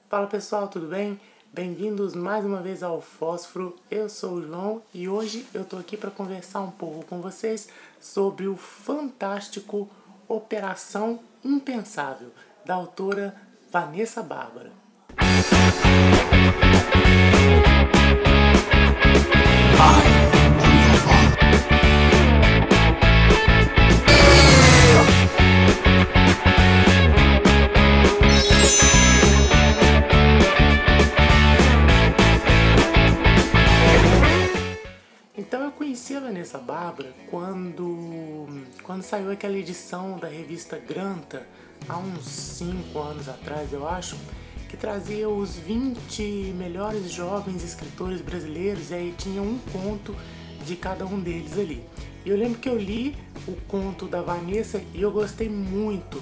Fala pessoal, tudo bem? Bem-vindos mais uma vez ao Fósforo. Eu sou o João e hoje eu tô aqui para conversar um pouco com vocês sobre o fantástico Operação Impensável, da autora Vanessa Bárbara. Então eu conheci a Vanessa Bárbara quando saiu aquela edição da revista Granta, há uns 5 anos atrás, eu acho, que trazia os 20 melhores jovens escritores brasileiros, e aí tinha um conto de cada um deles ali. E eu lembro que eu li o conto da Vanessa e eu gostei muito.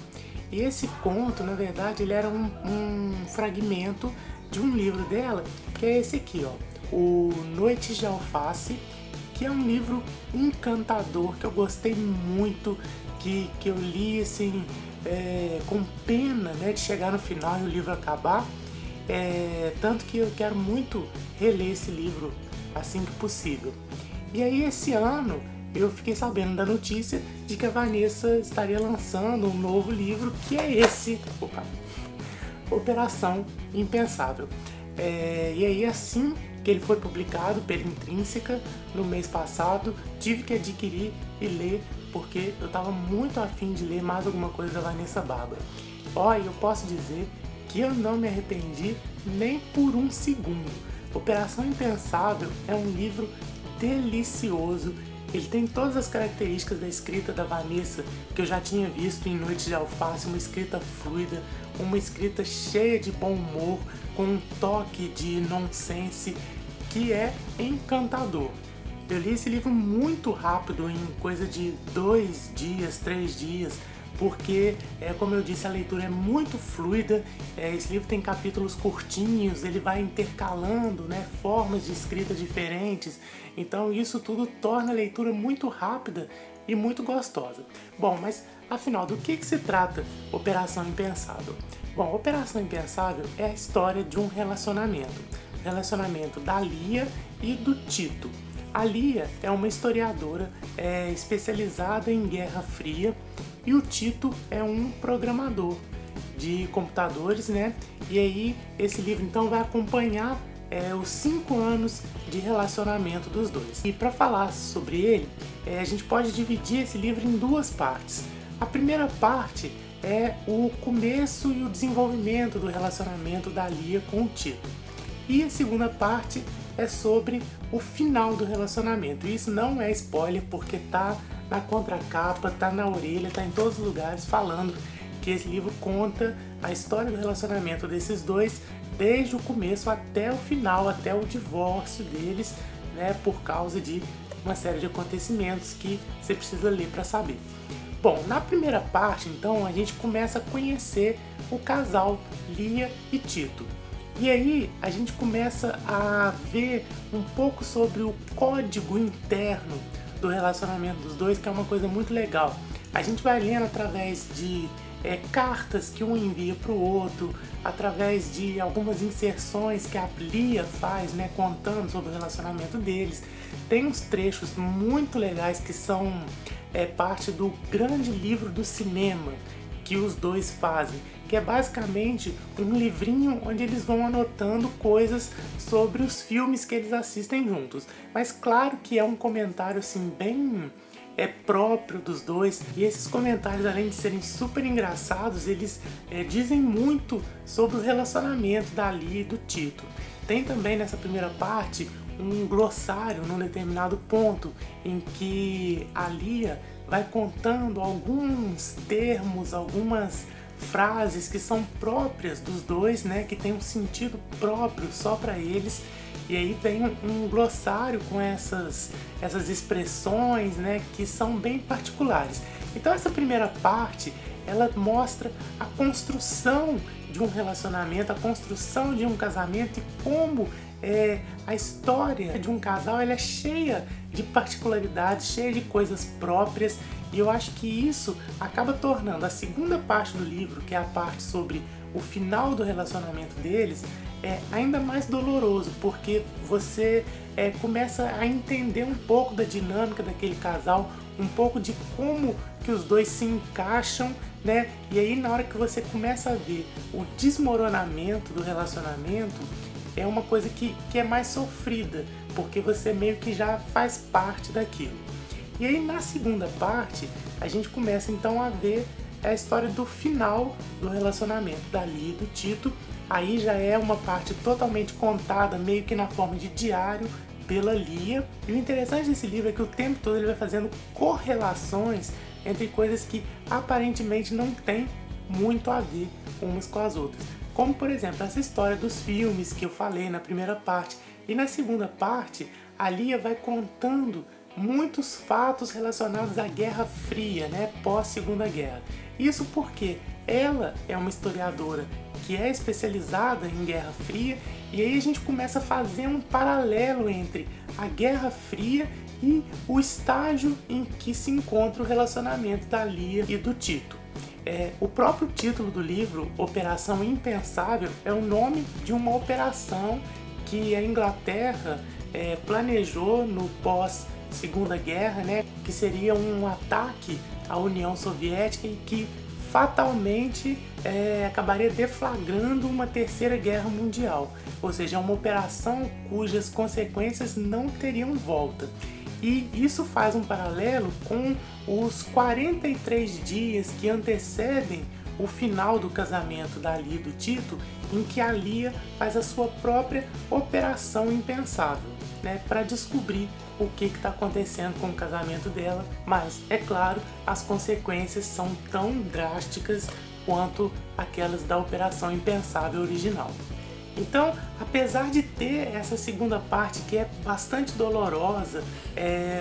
E esse conto, na verdade, ele era um fragmento de um livro dela, que é esse aqui, ó, o Noites de Alface, que é um livro encantador, que eu gostei muito, que eu li assim, com pena, né, de chegar no final e o livro acabar, tanto que eu quero muito reler esse livro assim que possível. E aí esse ano eu fiquei sabendo da notícia de que a Vanessa estaria lançando um novo livro, que é esse, Operação Impensável. E aí assim que ele foi publicado pela Intrínseca no mês passado, tive que adquirir e ler, porque eu estava muito afim de ler mais alguma coisa da Vanessa Bárbara. Olha, eu posso dizer que eu não me arrependi nem por um segundo. Operação Impensável é um livro delicioso. Ele tem todas as características da escrita da Vanessa que eu já tinha visto em Noites de Alface, uma escrita fluida, uma escrita cheia de bom humor, com um toque de nonsense que é encantador. Eu li esse livro muito rápido, em coisa de 2 dias, 3 dias, porque, como eu disse, a leitura é muito fluida. Esse livro tem capítulos curtinhos, ele vai intercalando, né, formas de escrita diferentes, então isso tudo torna a leitura muito rápida e muito gostosa. Bom, mas afinal, do que se trata Operação Impensável? Bom, Operação Impensável é a história de um relacionamento da Lia e do Tito. A Lia é uma historiadora especializada em Guerra Fria e o Tito é um programador de computadores, né? E aí esse livro então vai acompanhar os 5 anos de relacionamento dos dois. E para falar sobre ele, a gente pode dividir esse livro em 2 partes. A primeira parte é o começo e o desenvolvimento do relacionamento da Lia com o Tito. E a segunda parte é sobre o final do relacionamento. Isso não é spoiler, porque tá na contracapa, tá na orelha, tá em todos os lugares falando que esse livro conta a história do relacionamento desses dois desde o começo até o final, até o divórcio deles, né, por causa de uma série de acontecimentos que você precisa ler para saber. Bom, na primeira parte, então, a gente começa a conhecer o casal Lia e Tito. E aí a gente começa a ver um pouco sobre o código interno do relacionamento dos dois, que é uma coisa muito legal. A gente vai lendo através de cartas que um envia para o outro, através de algumas inserções que a Lia faz, né, contando sobre o relacionamento deles. Tem uns trechos muito legais que são parte do grande livro do cinema que os dois fazem, que é basicamente um livrinho onde eles vão anotando coisas sobre os filmes que eles assistem juntos. Mas claro que é um comentário assim bem próprio dos dois, e esses comentários, além de serem super engraçados, eles dizem muito sobre o relacionamento da Lia e do Tito. Tem também nessa primeira parte um glossário num determinado ponto em que a Lia vai contando alguns termos, algumas frases que são próprias dos dois, né, que tem um sentido próprio só para eles. E aí vem um glossário com essas expressões, né, que são bem particulares. Então essa primeira parte, ela mostra a construção de um relacionamento, a construção de um casamento e como a história de um casal ela é cheia de particularidades, cheia de coisas próprias, e eu acho que isso acaba tornando a segunda parte do livro, que é a parte sobre o final do relacionamento deles é ainda mais doloroso, porque você começa a entender um pouco da dinâmica daquele casal, um pouco de como que os dois se encaixam, né? E aí na hora que você começa a ver o desmoronamento do relacionamento, é uma coisa que é mais sofrida, porque você meio que já faz parte daquilo. E aí na segunda parte, a gente começa então a ver a história do final do relacionamento da Lia e do Tito. Aí já é uma parte totalmente contada, meio que na forma de diário, pela Lia. E o interessante desse livro é que o tempo todo ele vai fazendo correlações entre coisas que aparentemente não tem muito a ver umas com as outras. Como, por exemplo, essa história dos filmes que eu falei na primeira parte. E na segunda parte, a Lia vai contando muitos fatos relacionados à Guerra Fria, né, pós-Segunda Guerra. Isso porque ela é uma historiadora que é especializada em Guerra Fria, e aí a gente começa a fazer um paralelo entre a Guerra Fria e o estágio em que se encontra o relacionamento da Lia e do Tito. O próprio título do livro, Operação Impensável, é o nome de uma operação que a Inglaterra planejou no pós-Segunda Guerra, né, que seria um ataque à União Soviética e que fatalmente acabaria deflagrando uma terceira guerra mundial, ou seja, uma operação cujas consequências não teriam volta. E isso faz um paralelo com os 43 dias que antecedem o final do casamento da Lia e do Tito, em que a Lia faz a sua própria operação impensável, né, para descobrir o que está acontecendo com o casamento dela, mas, é claro, as consequências são tão drásticas quanto aquelas da operação impensável original. Então, apesar de ter essa segunda parte que é bastante dolorosa,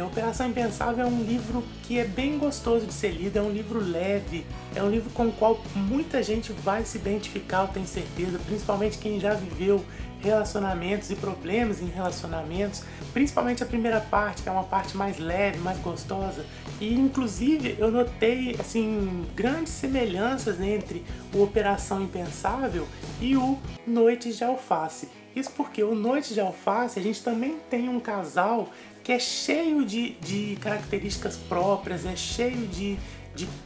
Operação Impensável é um livro que é bem gostoso de ser lido, é um livro leve, é um livro com o qual muita gente vai se identificar, eu tenho certeza, principalmente quem já viveu relacionamentos e problemas em relacionamentos, principalmente a primeira parte, que é uma parte mais leve, mais gostosa. E inclusive eu notei assim grandes semelhanças entre o Operação Impensável e o Noites de Alface. Isso porque o Noites de Alface a gente também tem um casal que é cheio de características próprias, é cheio de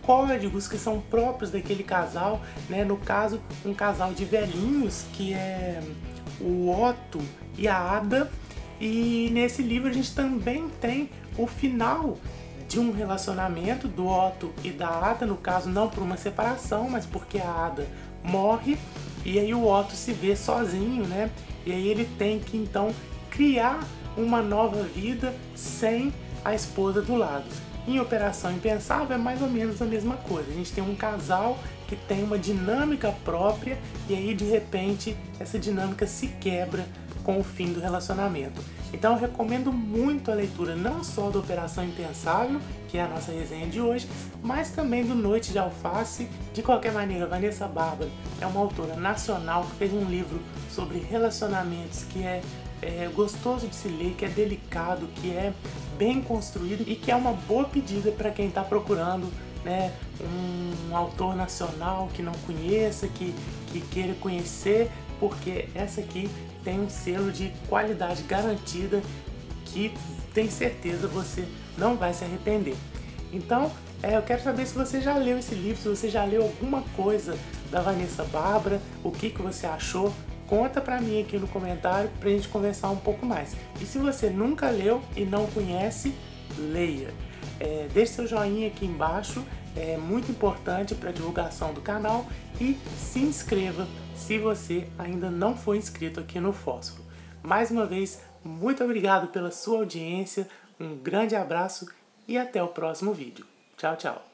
códigos que são próprios daquele casal, né? No caso, um casal de velhinhos que é o Otto e a Ada, e nesse livro a gente também tem o final de um relacionamento do Otto e da Ada, no caso não por uma separação, mas porque a Ada morre e aí o Otto se vê sozinho, né? E aí ele tem que então criar uma nova vida sem a esposa do lado. Em Operação Impensável é mais ou menos a mesma coisa. A gente tem um casal que tem uma dinâmica própria e aí de repente essa dinâmica se quebra com o fim do relacionamento. Então eu recomendo muito a leitura não só da Operação Impensável, que é a nossa resenha de hoje, mas também do Noite de Alface. De qualquer maneira, Vanessa Bárbara é uma autora nacional que fez um livro sobre relacionamentos que é gostoso de se ler, que é delicado, que é bem construído e que é uma boa pedida para quem está procurando, né, um autor nacional que não conheça, que queira conhecer, porque essa aqui tem um selo de qualidade garantida que tem certeza você não vai se arrepender. Então, eu quero saber se você já leu esse livro, se você já leu alguma coisa da Vanessa Bárbara, o que você achou. Conta pra mim aqui no comentário pra gente conversar um pouco mais. E se você nunca leu e não conhece, leia. Deixe seu joinha aqui embaixo, é muito importante para a divulgação do canal, e se inscreva se você ainda não for inscrito aqui no Fósforo. Mais uma vez, muito obrigado pela sua audiência, um grande abraço e até o próximo vídeo. Tchau, tchau!